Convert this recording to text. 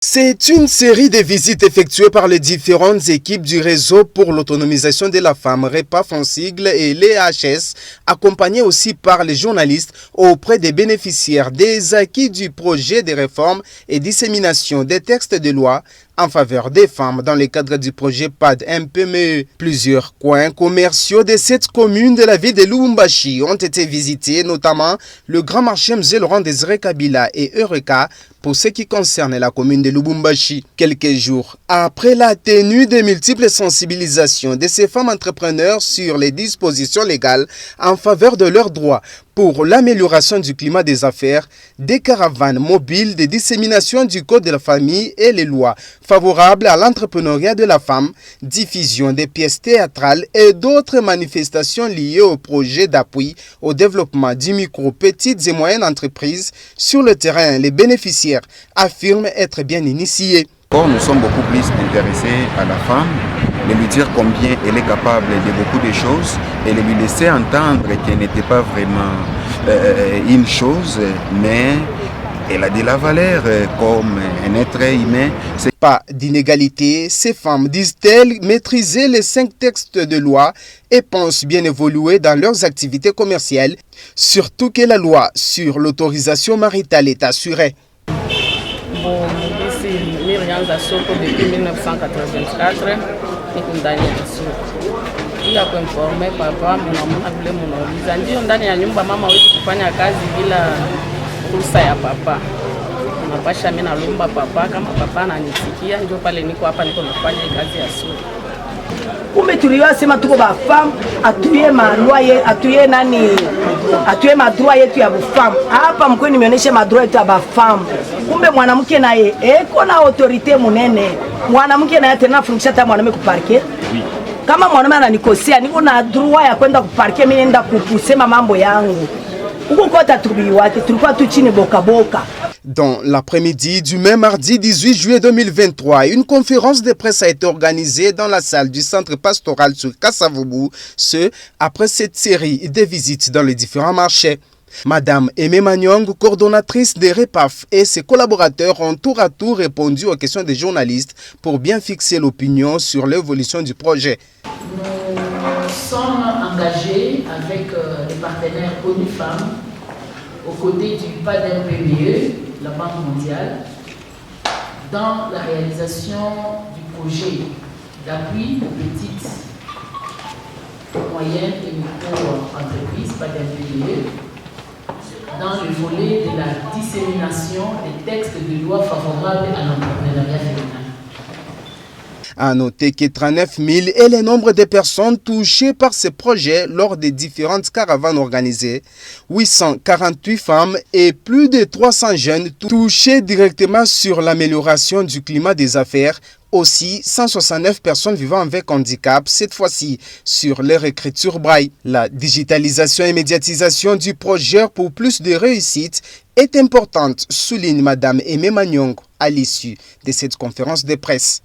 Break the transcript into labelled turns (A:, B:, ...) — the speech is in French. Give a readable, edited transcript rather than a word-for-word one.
A: C'est une série de visites effectuées par les différentes équipes du réseau pour l'autonomisation de la femme, REPAF en sigle, et l'EHS, accompagnées aussi par les journalistes auprès des bénéficiaires des acquis du projet de réforme et dissémination des textes de loi en faveur des femmes dans le cadre du projet PAD-MPME. Plusieurs coins commerciaux de cette commune de la ville de Lubumbashi ont été visités, notamment le grand marché Mzee Laurent Désiré Kabila et Eureka pour ce qui concerne la commune de Lubumbashi. Quelques jours après la tenue de multiples sensibilisations de ces femmes entrepreneurs sur les dispositions légales en faveur de leurs droits pour l'amélioration du climat des affaires, des caravanes mobiles de dissémination du Code de la famille et les lois favorables à l'entrepreneuriat de la femme, diffusion des pièces théâtrales et d'autres manifestations liées au projet d'appui au développement du micro, petites et moyennes entreprises sur le terrain. Les bénéficiaires affirment être bien initiés.
B: Nous sommes beaucoup plus intéressés à la femme, de lui dire combien elle est capable de beaucoup de choses et de lui laisser entendre qu'elle n'était pas vraiment une chose, mais elle a de la valeur comme un être humain.
A: Pas d'inégalité, ces femmes, disent-elles, maîtriser les 5 textes de loi et pensent bien évoluer dans leurs activités commerciales, surtout que la loi sur l'autorisation maritale est assurée.
C: Bon, nilianza soko depuis 1984 niko ndani ya soko. Ila kuinforme papa mnaona vile mnauliza ndio ndani ya nyumba mama hawezi kufanya kazi bila ruhusa ya papa. Napasha mimi nalomba papa kama papa ananisikia ndio pale niko hapa niko nafanya kazi ya soko.
D: Kumbe tuliyosema tuko ba femme atuye malwaye atuye nani atuye madroit yetu ya bufamu hapa mkweni nimeonyesha madroit yetu ya bafamu. Kumbe mwanamke naye eko na autorite munene, mwanamke naye tena fundisha hata mwanamke kuparke. Kama mwanamke ananikosea niko na droit ya kwenda kuparke, mimi nenda kusema mambo yangu huko kota tubiwate tulikuwa tu chini boka boka.
A: Dans l'après-midi du même mardi 18 juillet 2023, une conférence de presse a été organisée dans la salle du centre pastoral sur Kasavubu, ce après cette série de visites dans les différents marchés. Madame Aimé Manyong, coordonnatrice des REPAF, et ses collaborateurs ont tour à tour répondu aux questions des journalistes pour bien fixer l'opinion sur l'évolution du projet.
E: Nous sommes engagés avec les partenaires ONU Femmes aux côtés du PAD-MPME, la Banque mondiale, dans la réalisation du projet d'appui aux petites, moyennes et micro-entreprises PAD-MPME, dans le volet de la dissémination des textes de loi favorables à l'entrepreneuriat féminin.
A: À noter que 39 000 est le nombre de personnes touchées par ce projet lors des différentes caravanes organisées. 848 femmes et plus de 300 jeunes touchés directement sur l'amélioration du climat des affaires. Aussi, 169 personnes vivant avec handicap, cette fois-ci sur leur écriture braille. La digitalisation et médiatisation du projet pour plus de réussite est importante, souligne Madame Aimé Manyong à l'issue de cette conférence de presse.